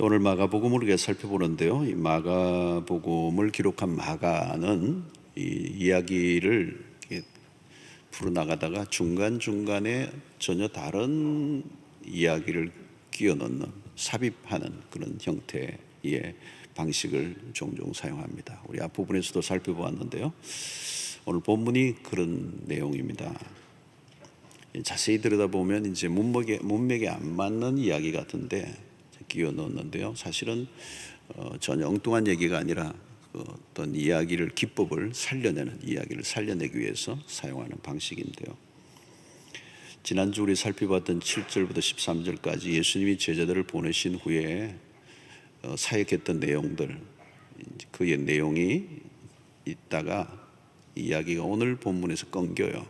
오늘 마가복음을 우리가 살펴보는데요. 이 마가복음을 기록한 마가는 이 이야기를 이렇게 풀어나가다가 중간중간에 전혀 다른 이야기를 끼워 넣는, 삽입하는 그런 형태의 방식을 종종 사용합니다. 우리 앞부분에서도 살펴보았는데요. 오늘 본문이 그런 내용입니다. 자세히 들여다보면 이제 문맥에 안 맞는 이야기 같은데 끼워 넣었는데요. 사실은 전혀 엉뚱한 얘기가 아니라 어떤 기법을 살려내는, 이야기를 살려내기 위해서 사용하는 방식인데요. 지난주 우리 살펴봤던 7절부터 13절까지 예수님이 제자들을 보내신 후에 사역했던 내용들, 그의 내용이 있다가 이야기가 오늘 본문에서 끊겨요.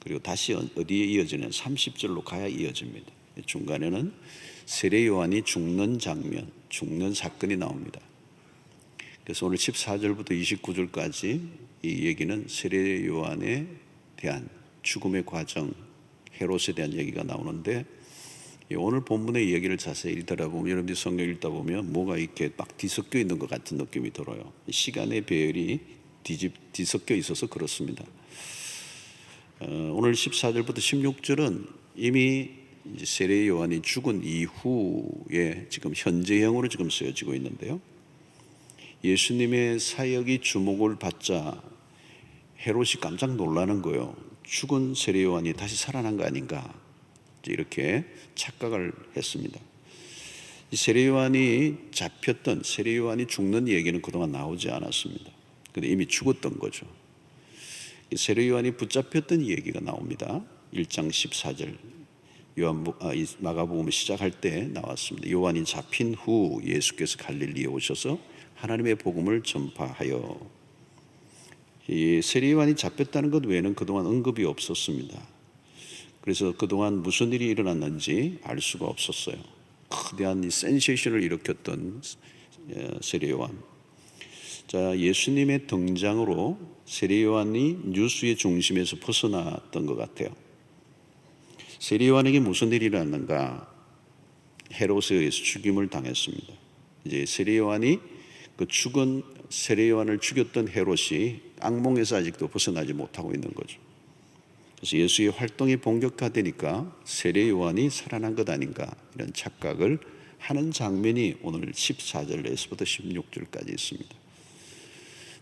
그리고 다시 어디에 이어지는 30절로 가야 이어집니다. 중간에는 세례 요한이 죽는 장면, 죽는 사건이 나옵니다. 그래서 오늘 14절부터 29절까지 이 얘기는 세례 요한에 대한 죽음의 과정, 헤롯에 대한 얘기가 나오는데, 오늘 본문의 얘기를 자세히 읽다보면, 여러분들이 성경 읽다 보면 뭐가 이렇게 막 뒤섞여 있는 것 같은 느낌이 들어요. 시간의 배열이 뒤섞여 있어서 그렇습니다. 오늘 14절부터 16절은 이미 이제 세례 요한이 죽은 이후에 지금 현재형으로 지금 쓰여지고 있는데요. 예수님의 사역이 주목을 받자 헤롯이 깜짝 놀라는 거예요. 죽은 세례 요한이 다시 살아난 거 아닌가, 이렇게 착각을 했습니다. 이 세례 요한이 죽는 얘기는 그동안 나오지 않았습니다. 근데 이미 죽었던 거죠. 세례 요한이 붙잡혔던 얘기가 나옵니다. 1장 14절 마가복음 시작할 때 나왔습니다. 요한이 잡힌 후 예수께서 갈릴리에 오셔서 하나님의 복음을 전파하여. 이 세례 요한이 잡혔다는 것 외에는 그동안 언급이 없었습니다. 그래서 그동안 무슨 일이 일어났는지 알 수가 없었어요. 거대한 센세이션을 일으켰던 세례 요한. 자, 예수님의 등장으로 세례 요한이 뉴스의 중심에서 벗어났던 것 같아요. 세례 요한에게 무슨 일이 일어났는가? 헤롯에 의해서 죽임을 당했습니다. 이제 세례 요한이 그 죽은 세례 요한을 죽였던 헤롯이 악몽에서 아직도 벗어나지 못하고 있는 거죠. 그래서 예수의 활동이 본격화되니까 세례 요한이 살아난 것 아닌가, 이런 착각을 하는 장면이 오늘 14절에서부터 16절까지 있습니다.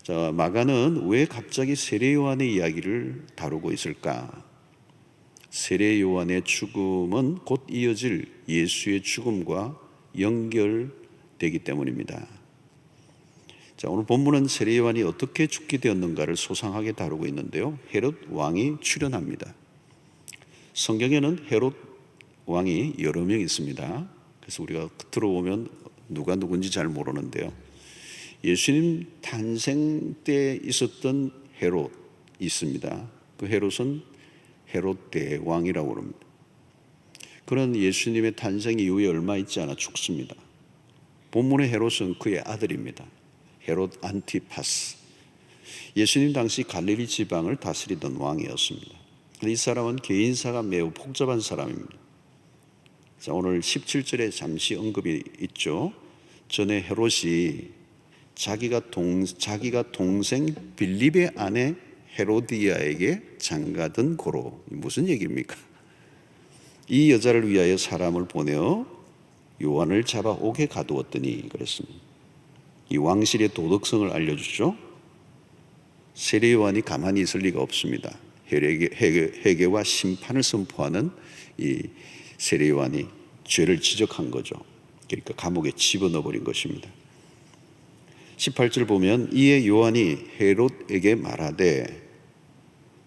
자, 마가는 왜 갑자기 세례 요한의 이야기를 다루고 있을까? 세례 요한의 죽음은 곧 이어질 예수의 죽음과 연결되기 때문입니다. 자, 오늘 본문은 세례 요한이 어떻게 죽게 되었는가를 소상하게 다루고 있는데요. 헤롯 왕이 출연합니다. 성경에는 헤롯 왕이 여러 명 있습니다. 그래서 우리가 들어보면 누가 누군지 잘 모르는데요. 예수님 탄생 때 있었던 헤롯 있습니다. 그 헤롯은 헤롯 대왕이라고 합니다. 그는 예수님의 탄생 이후에 얼마 있지 않아 죽습니다. 본문의 헤롯은 그의 아들입니다. 헤롯 안티파스. 예수님 당시 갈릴리 지방을 다스리던 왕이었습니다. 이 사람은 개인사가 매우 복잡한 사람입니다. 자, 오늘 17절에 잠시 언급이 있죠. 전에 헤롯이 자기가 동생 빌립의 아내 헤로디아에게 장가든 고로. 무슨 얘기입니까? 이 여자를 위하여 사람을 보내어 요한을 잡아 옥에 가두었더니, 그랬습니다. 이 왕실의 도덕성을 알려주죠. 세례 요한이 가만히 있을 리가 없습니다. 회개와 심판을 선포하는 이 세례 요한이 죄를 지적한 거죠. 그러니까 감옥에 집어넣어 버린 것입니다. 18절 보면 이에 요한이 헤롯에게 말하되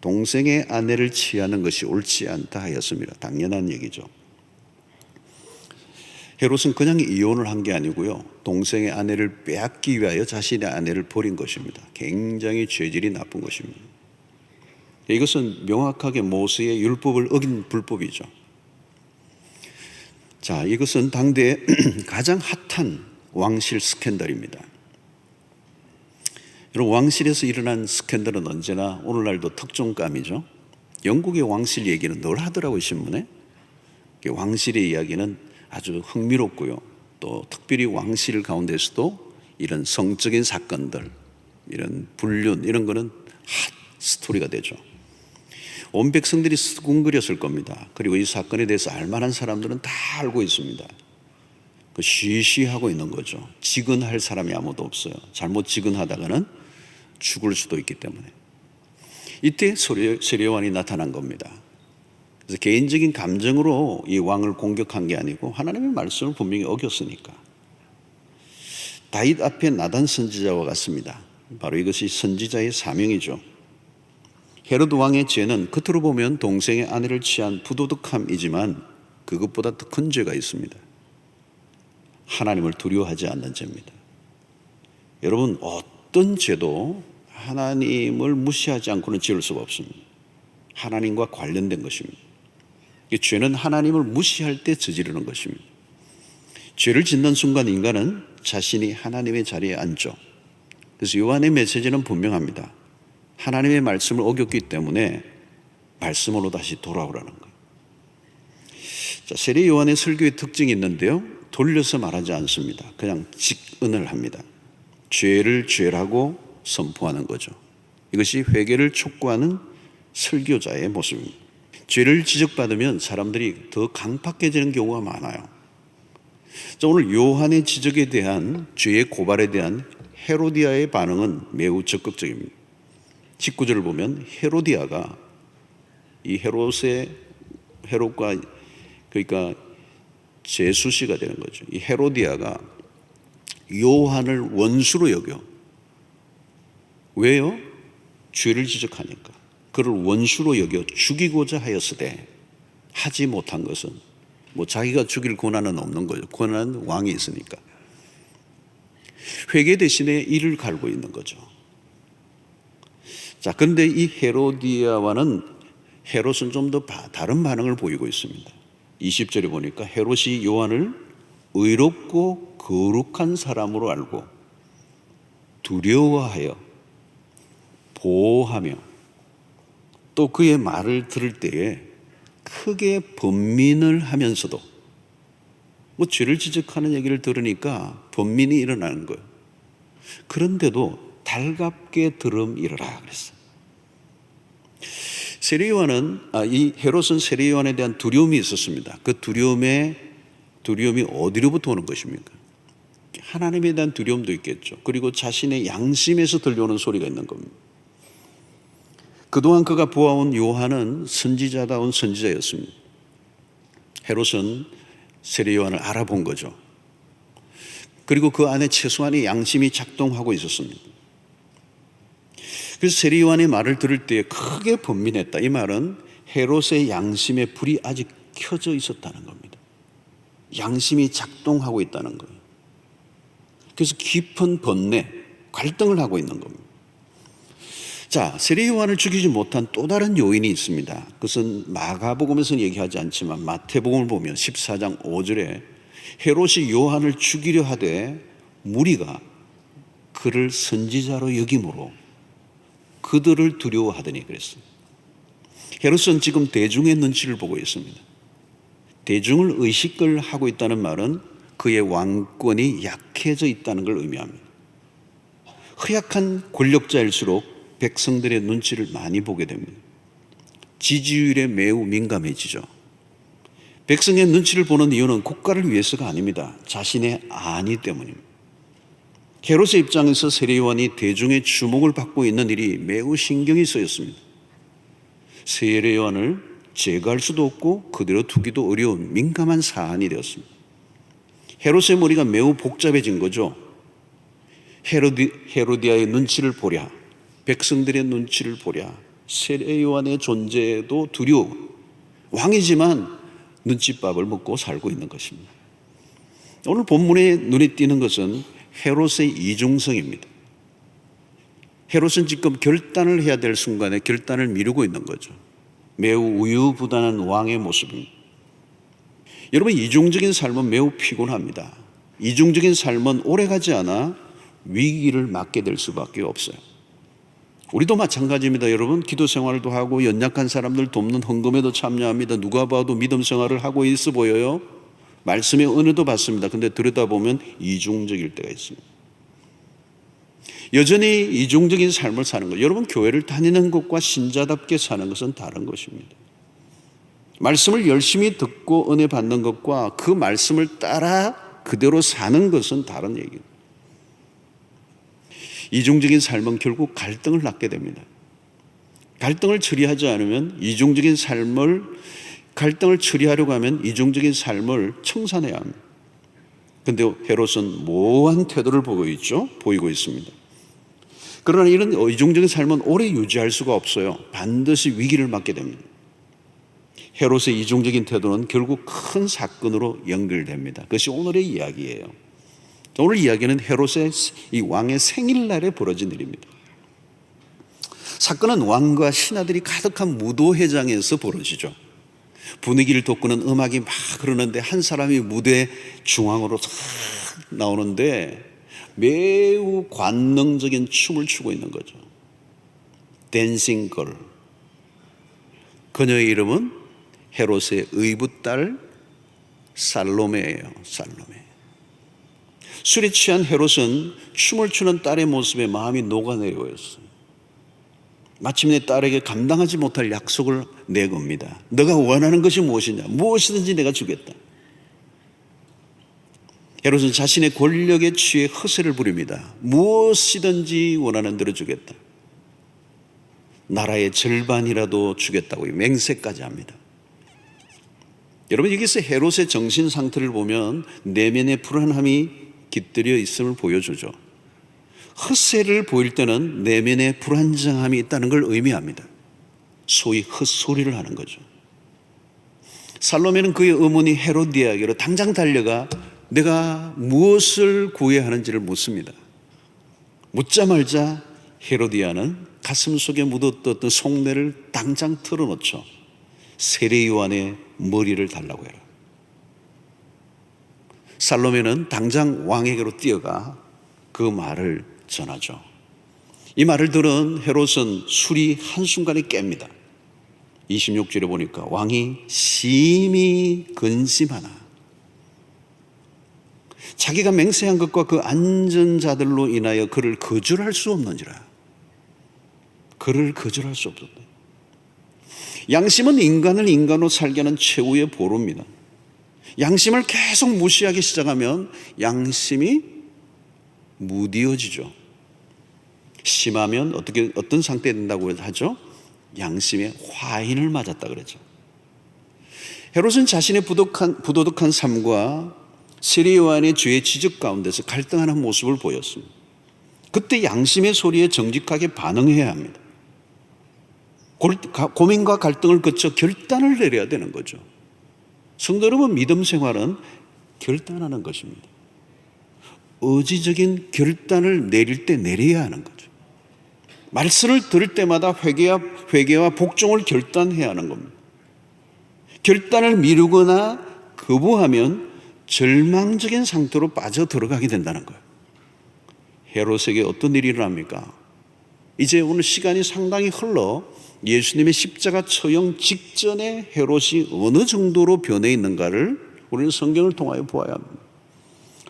동생의 아내를 취하는 것이 옳지 않다 하였습니다. 당연한 얘기죠. 헤롯은 그냥 이혼을 한 게 아니고요, 동생의 아내를 빼앗기 위하여 자신의 아내를 버린 것입니다. 굉장히 죄질이 나쁜 것입니다. 이것은 명확하게 모세의 율법을 어긴 불법이죠. 자, 이것은 당대의 가장 핫한 왕실 스캔들입니다. 여러분, 왕실에서 일어난 스캔들은 언제나 오늘날도 특종감이죠. 영국의 왕실 얘기는 늘 하더라고요, 신문에. 왕실의 이야기는 아주 흥미롭고요, 또 특별히 왕실 가운데서도 이런 성적인 사건들, 이런 불륜 이런 거는 핫 스토리가 되죠. 온 백성들이 수군거렸을 겁니다. 그리고 이 사건에 대해서 알만한 사람들은 다 알고 있습니다. 그 쉬쉬하고 있는 거죠. 지근할 사람이 아무도 없어요. 잘못 지근하다가는 죽을 수도 있기 때문에. 이때 세례요한이 나타난 겁니다. 그래서 개인적인 감정으로 이 왕을 공격한 게 아니고 하나님의 말씀을 분명히 어겼으니까. 다윗 앞에 나단 선지자와 같습니다. 바로 이것이 선지자의 사명이죠. 헤로드 왕의 죄는 겉으로 보면 동생의 아내를 취한 부도덕함이지만 그것보다 더 큰 죄가 있습니다. 하나님을 두려워하지 않는 죄입니다. 여러분, 어떤 죄도 하나님을 무시하지 않고는 지을 수가 없습니다. 하나님과 관련된 것입니다. 이 죄는 하나님을 무시할 때 저지르는 것입니다. 죄를 짓는 순간 인간은 자신이 하나님의 자리에 앉죠. 그래서 요한의 메시지는 분명합니다. 하나님의 말씀을 어겼기 때문에 말씀으로 다시 돌아오라는 거예요. 자, 세례 요한의 설교의 특징이 있는데요, 돌려서 말하지 않습니다. 그냥 직언을 합니다. 죄를 죄라고 선포하는 거죠. 이것이 회개를 촉구하는 설교자의 모습입니다. 죄를 지적받으면 사람들이 더 강팍해지는 경우가 많아요. 자, 오늘 요한의 지적에 대한, 죄의 고발에 대한 헤로디아의 반응은 매우 적극적입니다. 19절을 보면 헤로디아가 이 헤롯과 그러니까 제수씨가 되는 거죠. 이 헤로디아가 요한을 원수로 여겨. 왜요? 죄를 지적하니까. 그를 원수로 여겨 죽이고자 하였으되 하지 못한 것은 뭐 자기가 죽일 권한은 없는 거죠. 권한은 왕이 있으니까. 회개 대신에 이를 갈고 있는 거죠. 자, 그런데 이 헤로디아와는 헤롯은 좀 더 다른 반응을 보이고 있습니다. 20절에 보니까 헤롯이 요한을 의롭고 거룩한 사람으로 알고 두려워하여 보호하며 또 그의 말을 들을 때에 크게 번민을 하면서도, 뭐 죄를 지적하는 얘기를 들으니까 번민이 일어나는 거예요. 그런데도 달갑게 들음이러라 그랬어요. 세례요한은 이 헤롯은 세례요한에 대한 두려움이 있었습니다. 그 두려움이 어디로부터 오는 것입니까? 하나님에 대한 두려움도 있겠죠. 그리고 자신의 양심에서 들려오는 소리가 있는 겁니다. 그동안 그가 보아온 요한은 선지자다운 선지자였습니다. 헤롯은 세례요한을 알아본 거죠. 그리고 그 안에 최소한의 양심이 작동하고 있었습니다. 그래서 세례요한의 말을 들을 때 크게 번민했다. 이 말은 헤롯의 양심에 불이 아직 켜져 있었다는 겁니다. 양심이 작동하고 있다는 거예요. 그래서 깊은 번뇌, 갈등을 하고 있는 겁니다. 자, 세례요한을 죽이지 못한 또 다른 요인이 있습니다. 그것은 마가복음에서는 얘기하지 않지만 마태복음을 보면 14장 5절에 헤롯이 요한을 죽이려 하되 무리가 그를 선지자로 여김으로 그들을 두려워하더니 그랬어요. 헤롯은 지금 대중의 눈치를 보고 있습니다. 대중을 의식을 하고 있다는 말은 그의 왕권이 약해져 있다는 걸 의미합니다. 허약한 권력자일수록 백성들의 눈치를 많이 보게 됩니다. 지지율에 매우 민감해지죠. 백성의 눈치를 보는 이유는 국가를 위해서가 아닙니다. 자신의 안위 때문입니다. 헤롯의 입장에서 세례요한이 대중의 주목을 받고 있는 일이 매우 신경이 쓰였습니다. 세례요한을 제거할 수도 없고 그대로 두기도 어려운 민감한 사안이 되었습니다. 헤롯의 머리가 매우 복잡해진 거죠. 헤로디아의 눈치를 보랴, 백성들의 눈치를 보랴, 세례요한의 존재도 두려워. 왕이지만 눈칫밥을 먹고 살고 있는 것입니다. 오늘 본문에 눈에 띄는 것은 헤롯의 이중성입니다. 헤롯은 지금 결단을 해야 될 순간에 결단을 미루고 있는 거죠. 매우 우유부단한 왕의 모습입니다. 여러분, 이중적인 삶은 매우 피곤합니다. 이중적인 삶은 오래가지 않아 위기를 맞게 될 수밖에 없어요. 우리도 마찬가지입니다. 여러분, 기도 생활도 하고 연약한 사람들 돕는 헌금에도 참여합니다. 누가 봐도 믿음 생활을 하고 있어 보여요. 말씀의 은혜도 받습니다. 근데 들여다보면 이중적일 때가 있습니다. 여전히 이중적인 삶을 사는 것, 여러분 교회를 다니는 것과 신자답게 사는 것은 다른 것입니다. 말씀을 열심히 듣고 은혜 받는 것과 그 말씀을 따라 그대로 사는 것은 다른 얘기입니다. 이중적인 삶은 결국 갈등을 낳게 됩니다. 갈등을 처리하지 않으면 갈등을 처리하려고 하면 이중적인 삶을 청산해야 합니다. 그런데 헤롯은 모호한 태도를 보이고 있습니다. 그러나 이런 이중적인 삶은 오래 유지할 수가 없어요. 반드시 위기를 맞게 됩니다. 헤롯의 이중적인 태도는 결국 큰 사건으로 연결됩니다. 그것이 오늘의 이야기예요. 오늘 이야기는 헤롯의 이 왕의 생일날에 벌어진 일입니다. 사건은 왕과 신하들이 가득한 무도회장에서 벌어지죠. 분위기를 돋구는 음악이 막 흐르는데 한 사람이 무대 중앙으로 싹 나오는데 매우 관능적인 춤을 추고 있는 거죠. 댄싱 걸. 그녀의 이름은 헤롯의 의붓딸 살로메예요. 살로메. 술에 취한 헤롯은 춤을 추는 딸의 모습에 마음이 녹아내려왔어요. 마침내 딸에게 감당하지 못할 약속을 내겁니다. 너가 원하는 것이 무엇이냐? 무엇이든지 내가 주겠다. 헤롯은 자신의 권력에 취해 허세를 부립니다. 무엇이든지 원하는 대로 주겠다. 나라의 절반이라도 주겠다고 맹세까지 합니다. 여러분, 여기서 헤롯의 정신 상태를 보면 내면의 불안함이 깃들여 있음을 보여주죠. 헛세를 보일 때는 내면의 불안정함이 있다는 걸 의미합니다. 소위 헛소리를 하는 거죠. 살로메는 그의 어머니 헤로디아에게로 당장 달려가 내가 무엇을 구해야 하는지를 묻습니다. 묻자마자 헤로디아는 가슴 속에 묻어뒀던 속내를 당장 털어놓죠. 세례 요한의 머리를 달라고 해라. 살로메는 당장 왕에게로 뛰어가 그 말을 전하죠. 이 말을 들은 헤롯은 술이 한순간에 깹니다. 26절에 보니까 왕이 심히 근심하나 자기가 맹세한 것과 그 안전자들로 인하여 그를 거절할 수 없는지라. 그를 거절할 수 없었다. 양심은 인간을 인간으로 살게 하는 최후의 보루입니다. 양심을 계속 무시하기 시작하면 양심이 무디어지죠. 심하면 어떤 상태에 된다고 하죠? 양심의 화인을 맞았다 그러죠. 헤롯은 자신의 부도덕한 삶과 세례 요한의 죄의 지적 가운데서 갈등하는 모습을 보였습니다. 그때 양심의 소리에 정직하게 반응해야 합니다. 고민과 갈등을 거쳐 결단을 내려야 되는 거죠. 성도 여러분, 믿음 생활은 결단하는 것입니다. 의지적인 결단을 내릴 때 내려야 하는 거죠. 말씀을 들을 때마다 회개와 복종을 결단해야 하는 겁니다. 결단을 미루거나 거부하면 절망적인 상태로 빠져 들어가게 된다는 거예요. 헤롯에게 어떤 일이 일어납니까? 이제 오늘 시간이 상당히 흘러 예수님의 십자가 처형 직전에 헤롯이 어느 정도로 변해 있는가를 우리는 성경을 통하여 보아야 합니다.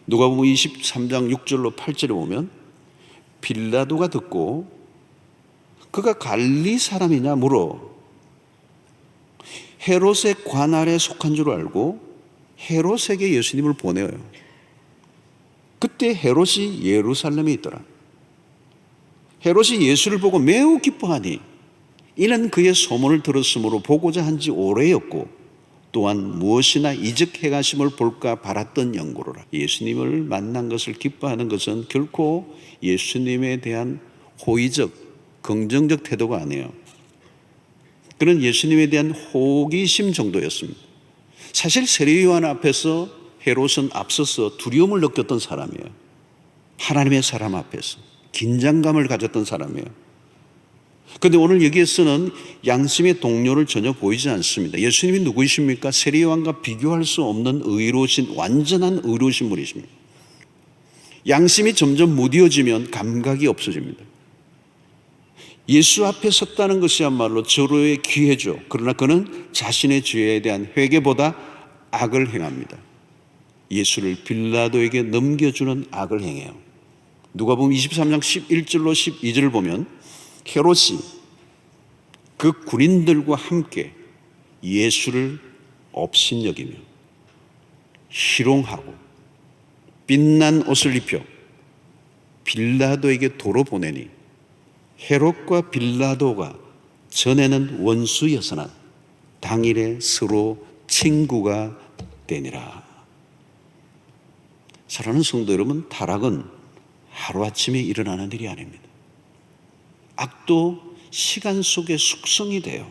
누가복음 23장 6절로 8절에 보면 빌라도가 듣고 그가 갈릴리 사람이냐 물어 헤롯의 관할에 속한 줄 알고 헤롯에게 예수님을 보내요. 그때 헤롯이 예루살렘에 있더라. 헤롯이 예수를 보고 매우 기뻐하니 이는 그의 소문을 들었으므로 보고자 한 지 오래였고 또한 무엇이나 이적 행하심을 볼까 바랐던 연고로라. 예수님을 만난 것을 기뻐하는 것은 결코 예수님에 대한 호의적 긍정적 태도가 아니에요. 그는 예수님에 대한 호기심 정도였습니다. 사실 세례 요한 앞에서 헤롯은 앞서서 두려움을 느꼈던 사람이에요. 하나님의 사람 앞에서 긴장감을 가졌던 사람이에요. 그런데 오늘 여기에서는 양심의 동료를 전혀 보이지 않습니다. 예수님이 누구이십니까? 세례 요한과 비교할 수 없는 완전한 의로우신 분이십니다. 양심이 점점 무뎌지면 감각이 없어집니다. 예수 앞에 섰다는 것이야말로 절호의 기회죠. 그러나 그는 자신의 죄에 대한 회개보다 악을 행합니다. 예수를 빌라도에게 넘겨주는 악을 행해요. 누가복음 23장 11절로 12절을 보면 헤롯이 그 군인들과 함께 예수를 업신여기며 희롱하고 빛난 옷을 입혀 빌라도에게 도로 보내니 헤롯과 빌라도가 전에는 원수였으나 당일에 서로 친구가 되니라. 사랑하는 성도 여러분, 타락은 하루아침에 일어나는 일이 아닙니다. 악도 시간 속에 숙성이 돼요.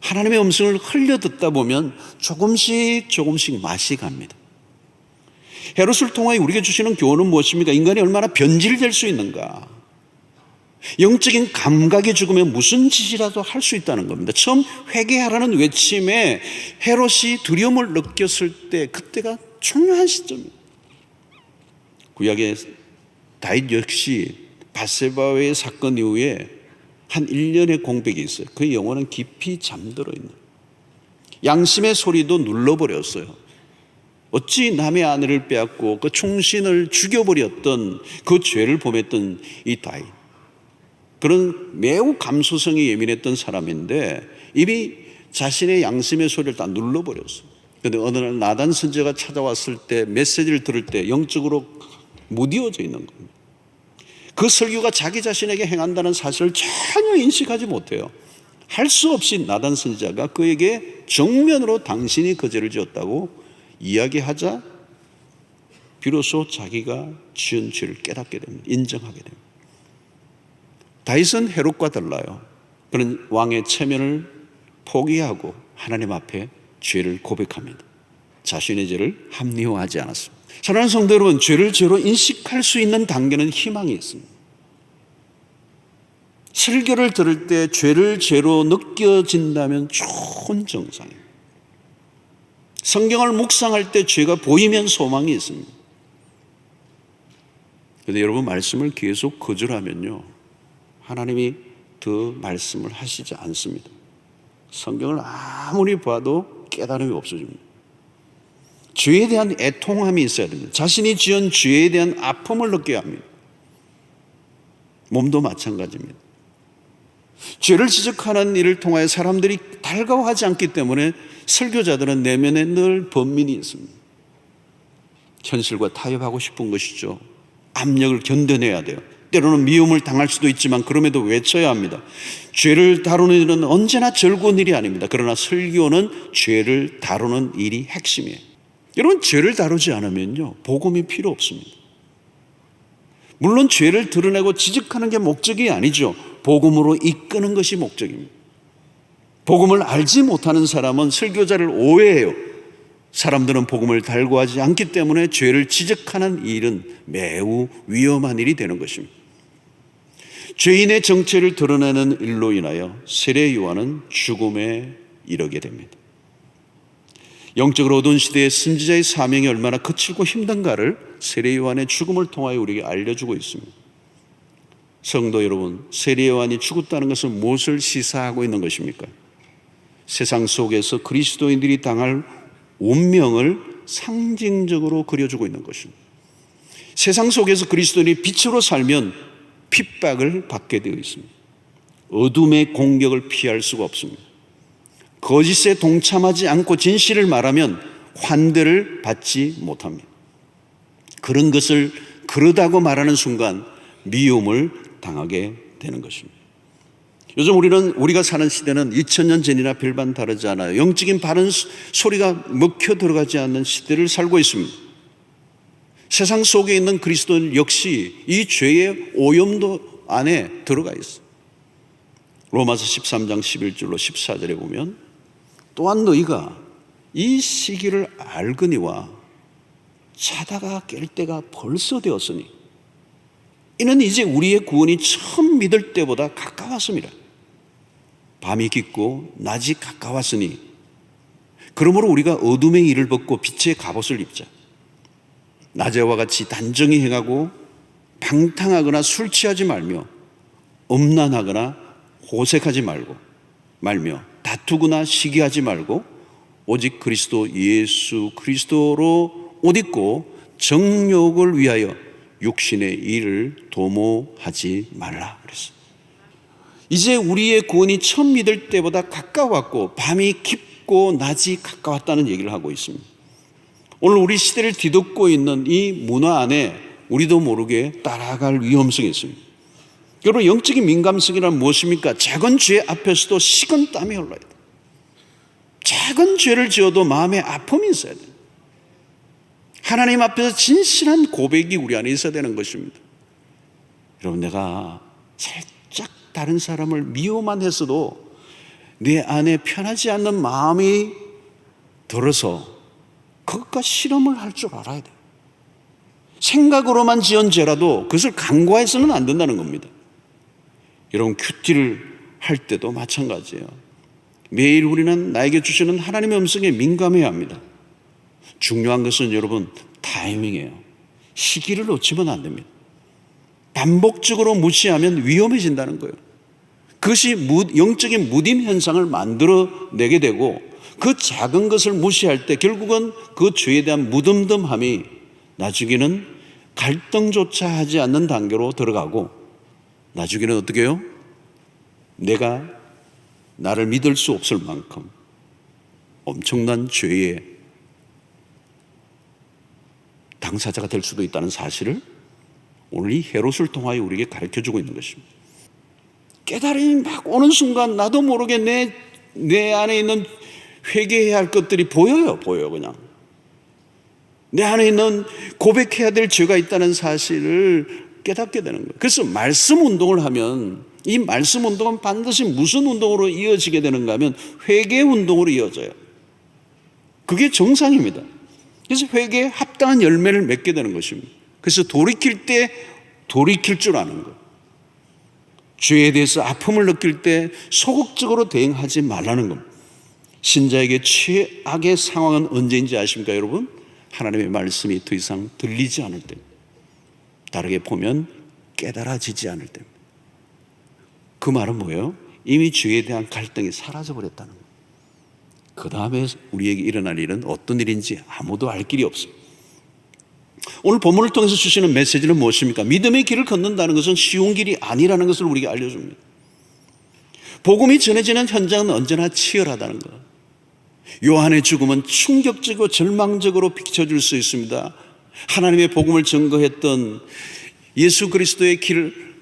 하나님의 음성을 흘려듣다 보면 조금씩 맛이 갑니다. 헤롯을 통하여 우리에게 주시는 교훈은 무엇입니까? 인간이 얼마나 변질될 수 있는가. 영적인 감각이 죽으면 무슨 짓이라도 할 수 있다는 겁니다. 처음 회개하라는 외침에 헤롯이 두려움을 느꼈을 때, 그때가 중요한 시점입니다. 구약의 다윗 역시 밧세바의 사건 이후에 한 1년의 공백이 있어요. 그 영혼은 깊이 잠들어 있는, 양심의 소리도 눌러버렸어요. 어찌 남의 아내를 빼앗고 그 충신을 죽여버렸던 그 죄를 범했던 이 다윗, 그런 매우 감수성이 예민했던 사람인데 이미 자신의 양심의 소리를 다 눌러버렸어요. 그런데 어느 날 나단 선지자가 찾아왔을 때, 메시지를 들을 때 영적으로 무디어져 있는 겁니다. 그 설교가 자기 자신에게 행한다는 사실을 전혀 인식하지 못해요. 할 수 없이 나단 선지자가 그에게 정면으로 당신이 그 죄를 지었다고 이야기하자 비로소 자기가 지은 죄를 깨닫게 됩니다. 인정하게 됩니다. 다윗은 헤롯과 달라요. 그는 왕의 체면을 포기하고 하나님 앞에 죄를 고백합니다. 자신의 죄를 합리화하지 않았습니다. 사랑하는 성도 여러분, 죄를 죄로 인식할 수 있는 단계는 희망이 있습니다. 설교를 들을 때 죄를 죄로 느껴진다면 좋은 정상입니다. 성경을 묵상할 때 죄가 보이면 소망이 있습니다. 그런데 여러분, 말씀을 계속 거절하면요, 하나님이 더 말씀을 하시지 않습니다. 성경을 아무리 봐도 깨달음이 없어집니다. 죄에 대한 애통함이 있어야 됩니다. 자신이 지은 죄에 대한 아픔을 느껴야 합니다. 몸도 마찬가지입니다. 죄를 지적하는 일을 통하여 사람들이 달가워하지 않기 때문에 설교자들은 내면에 늘 번민이 있습니다. 현실과 타협하고 싶은 것이죠. 압력을 견뎌내야 돼요. 때로는 미움을 당할 수도 있지만 그럼에도 외쳐야 합니다. 죄를 다루는 일은 언제나 즐거운 일이 아닙니다. 그러나 설교는 죄를 다루는 일이 핵심이에요. 여러분, 죄를 다루지 않으면요, 복음이 필요 없습니다. 물론 죄를 드러내고 지적하는 게 목적이 아니죠. 복음으로 이끄는 것이 목적입니다. 복음을 알지 못하는 사람은 설교자를 오해해요. 사람들은 복음을 달구하지 않기 때문에 죄를 지적하는 일은 매우 위험한 일이 되는 것입니다. 죄인의 정체를 드러내는 일로 인하여 세례 요한은 죽음에 이르게 됩니다. 영적으로 어두운 시대의 선지자의 사명이 얼마나 거칠고 힘든가를 세례 요한의 죽음을 통하여 우리에게 알려주고 있습니다. 성도 여러분, 세례 요한이 죽었다는 것은 무엇을 시사하고 있는 것입니까? 세상 속에서 그리스도인들이 당할 운명을 상징적으로 그려주고 있는 것입니다. 세상 속에서 그리스도인이 빛으로 살면 핍박을 받게 되어 있습니다. 어둠의 공격을 피할 수가 없습니다. 거짓에 동참하지 않고 진실을 말하면 환대를 받지 못합니다. 그런 것을 그러다고 말하는 순간 미움을 당하게 되는 것입니다. 요즘 우리가 사는 시대는 2000년 전이나 별반 다르지 않아요. 영적인 바른 소리가 먹혀 들어가지 않는 시대를 살고 있습니다. 세상 속에 있는 그리스도인 역시 이 죄의 오염도 안에 들어가 있어요. 로마서 13장 11절로 14절에 보면, 또한 너희가 이 시기를 알거니와 자다가 깰 때가 벌써 되었으니 이는 이제 우리의 구원이 처음 믿을 때보다 가까웠습니다. 밤이 깊고 낮이 가까웠으니 그러므로 우리가 어둠의 일을 벗고 빛의 갑옷을 입자. 낮에와 같이 단정히 행하고 방탕하거나 술 취하지 말며 음란하거나 호색하지 말며 다투거나 시기하지 말고 오직 그리스도 예수 그리스도로 옷 입고 정욕을 위하여 육신의 일을 도모하지 말라 그랬어요. 이제 우리의 구원이 처음 믿을 때보다 가까웠고 밤이 깊고 낮이 가까웠다는 얘기를 하고 있습니다. 오늘 우리 시대를 뒤덮고 있는 이 문화 안에 우리도 모르게 따라갈 위험성이 있습니다. 여러분, 영적인 민감성이란 무엇입니까? 작은 죄 앞에서도 식은 땀이 흘러야 돼요. 작은 죄를 지어도 마음에 아픔이 있어야 돼요. 하나님 앞에서 진실한 고백이 우리 안에 있어야 되는 것입니다. 여러분, 내가 살짝 다른 사람을 미워만 했어도 내 안에 편하지 않는 마음이 들어서 그것과 실험을 할 줄 알아야 돼요. 생각으로만 지은 죄라도 그것을 간과해서는 안 된다는 겁니다. 여러분, 큐티를 할 때도 마찬가지예요. 매일 우리는 나에게 주시는 하나님의 음성에 민감해야 합니다. 중요한 것은 여러분, 타이밍이에요. 시기를 놓치면 안 됩니다. 반복적으로 무시하면 위험해진다는 거예요. 그것이 영적인 무딤 현상을 만들어내게 되고, 그 작은 것을 무시할 때 결국은 그 죄에 대한 무덤덤함이 나중에는 갈등조차 하지 않는 단계로 들어가고, 나중에는 어떻게 해요? 내가 나를 믿을 수 없을 만큼 엄청난 죄의 당사자가 될 수도 있다는 사실을 오늘 이 헤롯을 통하여 우리에게 가르쳐주고 있는 것입니다. 깨달음이 막 오는 순간 나도 모르게 내 안에 있는 회개해야 할 것들이 보여요. 그냥 내 안에 있는 고백해야 될 죄가 있다는 사실을 깨닫게 되는 거예요. 그래서 말씀 운동을 하면, 이 말씀 운동은 반드시 무슨 운동으로 이어지게 되는가 하면 회개 운동으로 이어져요. 그게 정상입니다. 그래서 회개에 합당한 열매를 맺게 되는 것입니다. 그래서 돌이킬 때 돌이킬 줄 아는 것, 죄에 대해서 아픔을 느낄 때 소극적으로 대응하지 말라는 겁니다. 신자에게 최악의 상황은 언제인지 아십니까 여러분? 하나님의 말씀이 더 이상 들리지 않을 때, 다르게 보면 깨달아지지 않을 때. 그 말은 뭐예요? 이미 죄에 대한 갈등이 사라져버렸다는 거예요. 그 다음에 우리에게 일어날 일은 어떤 일인지 아무도 알 길이 없어요. 오늘 본문을 통해서 주시는 메시지는 무엇입니까? 믿음의 길을 걷는다는 것은 쉬운 길이 아니라는 것을 우리에게 알려줍니다. 복음이 전해지는 현장은 언제나 치열하다는 것. 요한의 죽음은 충격적이고 절망적으로 비춰줄 수 있습니다. 하나님의 복음을 증거했던, 예수 그리스도의 길을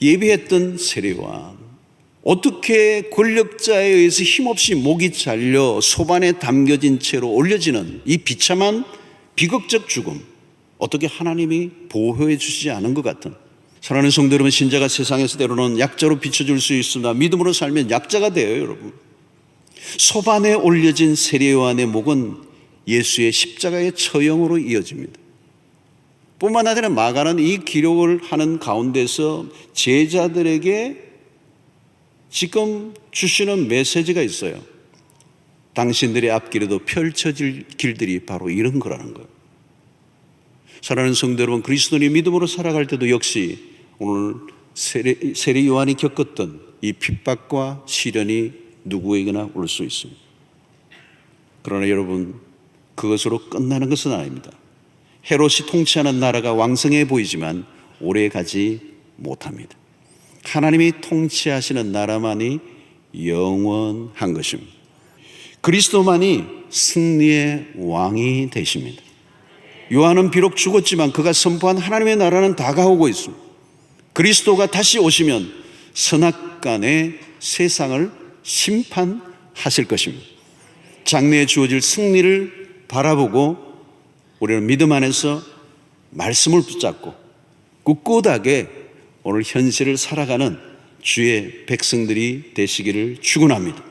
예비했던 세례요한, 어떻게 권력자에 의해서 힘없이 목이 잘려 소반에 담겨진 채로 올려지는 이 비참한 비극적 죽음, 어떻게 하나님이 보호해 주시지 않은 것 같은. 사랑하는 성도 여러분, 신자가 세상에서 때로는 약자로 비춰줄 수 있습니다. 믿음으로 살면 약자가 돼요. 여러분, 소반에 올려진 세례요한의 목은 예수의 십자가의 처형으로 이어집니다. 뿐만 아니라 마가는 이 기록을 하는 가운데서 제자들에게 지금 주시는 메시지가 있어요. 당신들의 앞길에도 펼쳐질 길들이 바로 이런 거라는 거예요. 사랑하는 성도 여러분, 그리스도인이 믿음으로 살아갈 때도 역시 오늘 세례 요한이 겪었던 이 핍박과 시련이 누구에게나 올 수 있습니다. 그러나 여러분, 그것으로 끝나는 것은 아닙니다. 헤롯이 통치하는 나라가 왕성해 보이지만 오래 가지 못합니다. 하나님이 통치하시는 나라만이 영원한 것입니다. 그리스도만이 승리의 왕이 되십니다. 요한은 비록 죽었지만 그가 선포한 하나님의 나라는 다가오고 있습니다. 그리스도가 다시 오시면 선악간의 세상을 심판하실 것입니다. 장래에 주어질 승리를 바라보고 우리는 믿음 안에서 말씀을 붙잡고 꿋꿋하게 오늘 현실을 살아가는 주의 백성들이 되시기를 축원합니다.